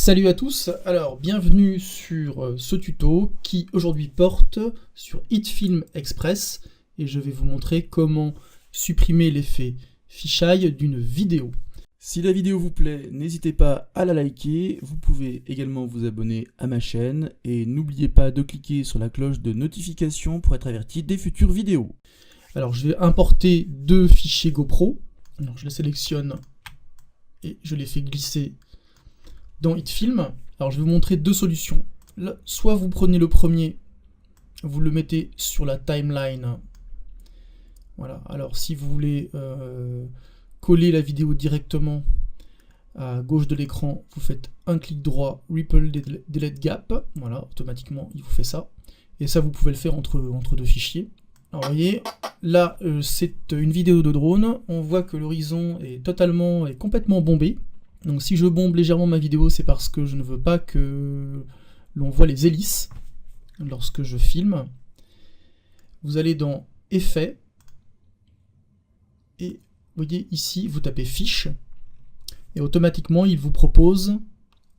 Salut à tous, alors bienvenue sur ce tuto qui aujourd'hui porte sur HitFilm Express et je vais vous montrer comment supprimer l'effet fisheye d'une vidéo. Si la vidéo vous plaît, n'hésitez pas à la liker, vous pouvez également vous abonner à ma chaîne et n'oubliez pas de cliquer sur la cloche de notification pour être averti des futures vidéos. Alors je vais importer deux fichiers GoPro, alors je les sélectionne et je les fais glisser dans HitFilm. Alors je vais vous montrer deux solutions. Là, soit vous prenez le premier, vous le mettez sur la timeline. Voilà. Alors si vous voulez coller la vidéo directement à gauche de l'écran, vous faites un clic droit, Ripple Delete Gap. Voilà, automatiquement il vous fait ça. Et ça vous pouvez le faire entre deux fichiers. Alors vous voyez, là c'est une vidéo de drone. On voit que l'horizon est complètement bombé. Donc si je bombe légèrement ma vidéo, c'est parce que je ne veux pas que l'on voit les hélices lorsque je filme. Vous allez dans Effets, et vous voyez ici, vous tapez Fiche, et automatiquement il vous propose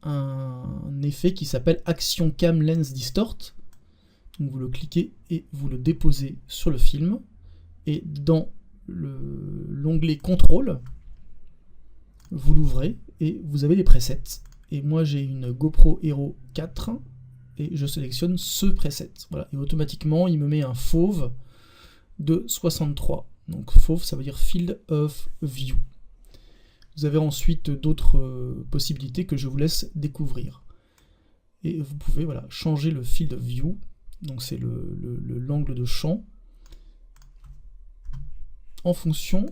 un effet qui s'appelle Action Cam Lens Distort. Donc vous le cliquez et vous le déposez sur le film, et dans l'onglet Contrôle, vous l'ouvrez et vous avez les presets. Et moi j'ai une GoPro Hero 4 et je sélectionne ce preset. Voilà. Et automatiquement il me met un fauve de 63. Donc fauve ça veut dire Field of View. Vous avez ensuite d'autres possibilités que je vous laisse découvrir. Et vous pouvez changer le Field of View. Donc c'est l'angle de champ en fonction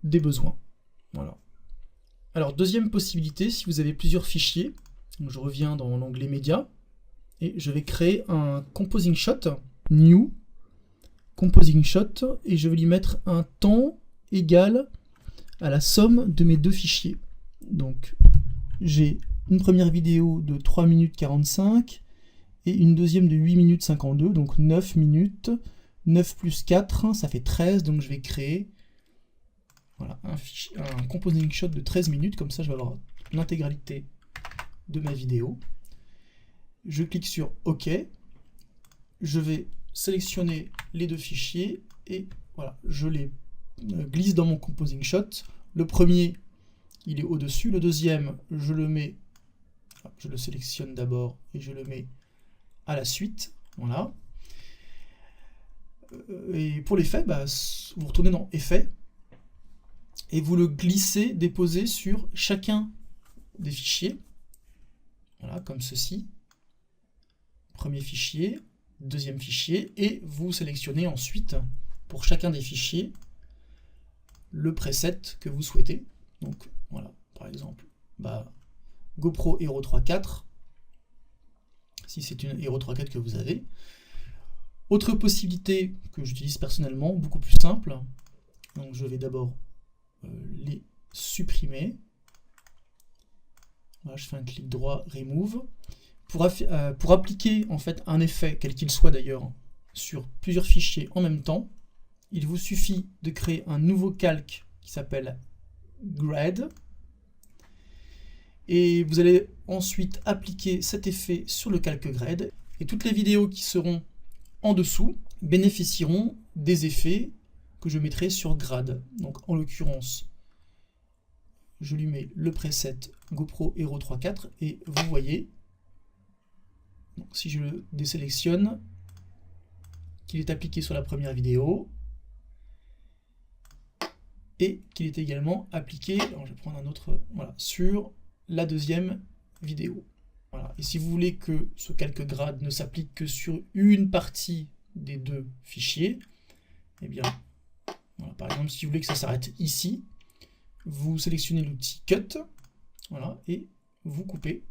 des besoins. Voilà. Alors, deuxième possibilité, si vous avez plusieurs fichiers, donc je reviens dans l'onglet Média, et je vais créer un Composing Shot, New, Composing Shot, et je vais lui mettre un temps égal à la somme de mes deux fichiers. Donc, j'ai une première vidéo de 3 minutes 45, et une deuxième de 8 minutes 52, donc 9 minutes, 9 plus 4, ça fait 13, donc je vais créer un composing shot de 13 minutes, comme ça je vais avoir l'intégralité de ma vidéo. Je clique sur OK, je vais sélectionner les deux fichiers et voilà, je les glisse dans mon composing shot. Le premier, il est au-dessus, le deuxième, je le sélectionne d'abord et je le mets à la suite. Voilà. Et pour l'effet, vous retournez dans Effets, et vous le glissez, déposez sur chacun des fichiers. Voilà, comme ceci. Premier fichier, deuxième fichier, et vous sélectionnez ensuite, pour chacun des fichiers, le preset que vous souhaitez. Donc, voilà, par exemple, GoPro Hero 3.4, si c'est une Hero 3.4 que vous avez. Autre possibilité que j'utilise personnellement, beaucoup plus simple, donc je vais d'abord les supprimer. Voilà, je fais un clic droit, Remove. Pour appliquer en fait un effet, quel qu'il soit d'ailleurs, sur plusieurs fichiers en même temps, il vous suffit de créer un nouveau calque qui s'appelle Grad. Et vous allez ensuite appliquer cet effet sur le calque Grad. Et toutes les vidéos qui seront en dessous bénéficieront des effets que je mettrai sur Grad. Donc en l'occurrence, je lui mets le preset GoPro Hero 3.4 et vous voyez, donc, si je le désélectionne, qu'il est appliqué sur la première vidéo et qu'il est également appliqué, alors je vais prendre un autre, voilà, sur la deuxième vidéo. Voilà. Et si vous voulez que ce calque Grad ne s'applique que sur une partie des deux fichiers, eh bien, voilà, par exemple, si vous voulez que ça s'arrête ici, vous sélectionnez l'outil Cut, voilà, et vous coupez.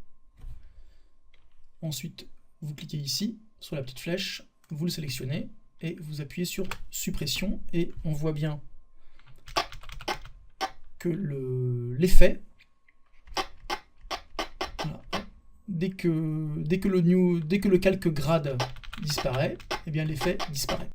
Ensuite, vous cliquez ici, sur la petite flèche, vous le sélectionnez, et vous appuyez sur Suppression, et on voit bien que l'effet, voilà, dès que le calque Grad disparaît, eh bien l'effet disparaît.